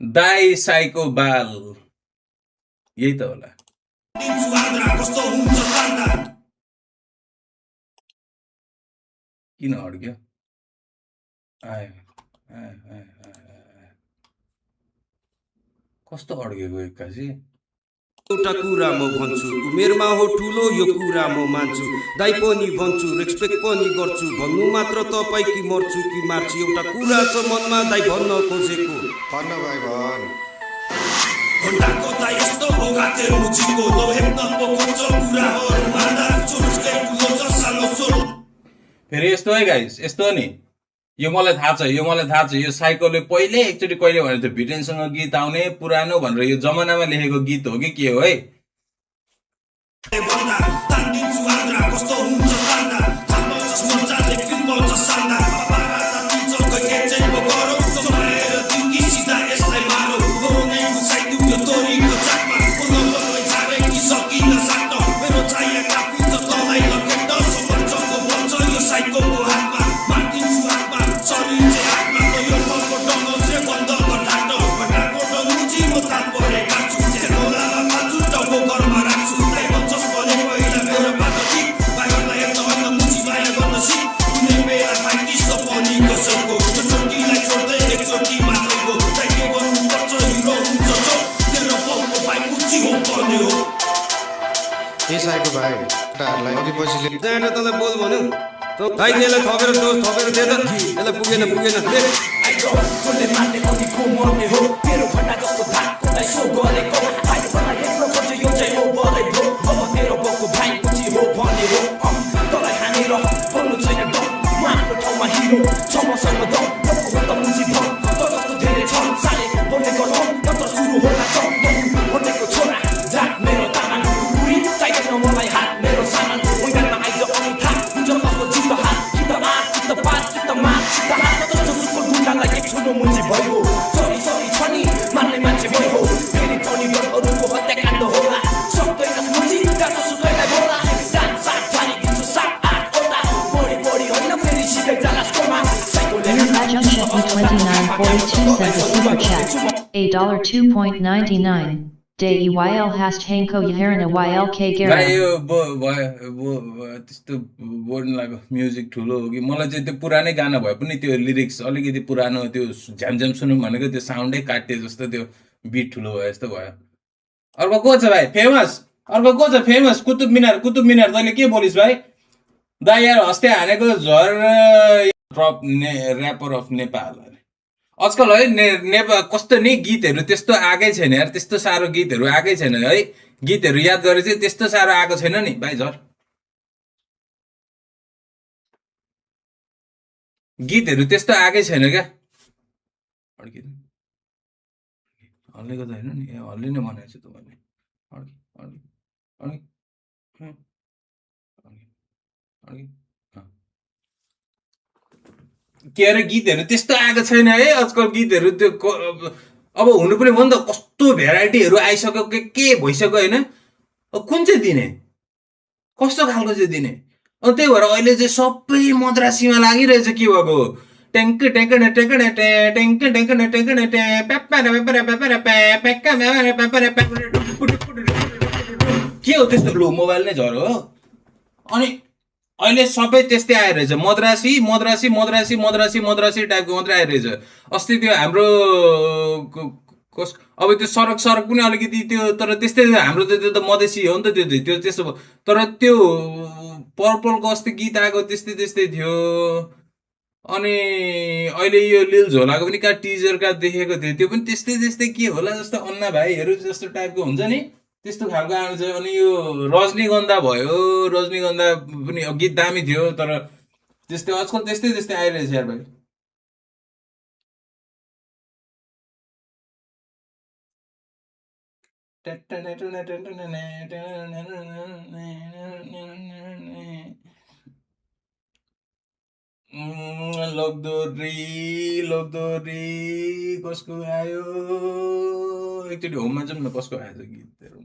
दाई साईको बाल यही त होला। किन अड्क्यो? आयो आयो आयो आयो आयो। कस्तो अड्केको एक्कासी? एउटा कुरा म भन्छु, उमेरमा हो ठुलो यो कुरा म मान्छु, दाइ पनि भन्छु, रेस्पेक्ट पनि गर्छु, भन्नु मात्र तपाईँ कि मर्छु कि मार्छु, एउटा कुरा छ मनमा दाइ भन्न खोजेको। भन्न भाइ भन। घण्टाको दाइ यस्तो भोगाते मुछिको लो हेप्न पोखोन्छ कुराहरू मार्दा चुरुस्कै ठुलो छ सानो सोल। फेरि यस्तो है गाइस, यस्तो हो नि, यो मलाई थाहा छ, यो साइकोले पहिले एकचोटि कहिले भनेको थियो भिटेनसँग गीत आउने पुरानो भनेर, यो जमानामा लेखेको गीत हो कि के हो है? साइको भाइ टारलाई अघि पछि जाँदा तँलाई बोल भन्यो भाइ, त्यसलाई थपेर डोज थपेर दे त, यसलाई पुगेन they. $29.42 as a super chat. $2.99. DEYL hast Hanko Yaharana YLK भाइ Gara. यो त्यस्तो बोल्नु लाग्यो म्युजिक ठुलो हो कि? मलाई चाहिँ त्यो पुरानै गाना भए पनि त्यो लिरिक्स अलिकति पुरानो, त्यो झ्यामझ्याम सुनौँ भनेको त्यो साउन्डै काटे जस्तो, त्यो बिट ठुलो भयो जस्तो भयो। अर्को को छ भाइ फेमस? अर्को को छ फेमस? कुतुब मिनार तैँले के बोलिस् भाइ? दाइ यार हस्ते हानेको झर टप ऱ्यापर अफ नेपाल अरे आजकल है। नेपाल कस्तो नि गीतहरू त्यस्तो आएकै छैन यार, त्यस्तो साह्रो गीतहरू आएकै छैन है। गीतहरू याद गरे चाहिँ त्यस्तो साह्रो आएको छैन नि भाइ झर। गीतहरू त्यस्तो आएकै छैन क्या। हल्लेको त होइन नि, हल्ले नै बनाएछ त मैले। के अरे गीतहरू त्यस्तो आएको छैन है आजकल गीतहरू। त्यो अब हुनु पनि भयो नि त, कस्तो भेराइटीहरू आइसक्यो, के भइसक्यो होइन। कुन चाहिँ दिने, कस्तो खालको चाहिँ दिने? त्यही भएर अहिले चाहिँ सबै मद्रासीमा लागिरहेछ के भएको। Tank tank tank tank tank के हो त्यस्तो? लो मोबाइल नै झर हो। अनि अहिले सबै त्यस्तै आइरहेछ, मद्रासी टाइपको मात्रै आइरहेछ। अस्ति त्यो हाम्रो अब त्यो सडक पनि अलिकति त्यो, तर त्यस्तै हाम्रो त त्यो त मधेसी हो नि त, त्यो त्यस्तो भयो। तर त्यो पर्पलको अस्ति गीत आएको त्यस्तै थियो। अनि अहिले यो लिल झोलाको पनि कहाँ टिजर कहाँ देखेको थियो, त्यो पनि त्यस्तै के होला जस्तो, अन्ना भाइहरू जस्तो टाइपको हुन्छ नि, त्यस्तो खालको आउँछ। अनि यो रजनीगन्धा भयो, रजनीगन्धा पनि गीत दामी थियो, तर त्यस्तै आजकल त्यस्तै आइरहेछ यार भाइ। लोकदोरी कसको आयो? एकचोटि होममा जाउँ न, कसको आएछ गीतहरू।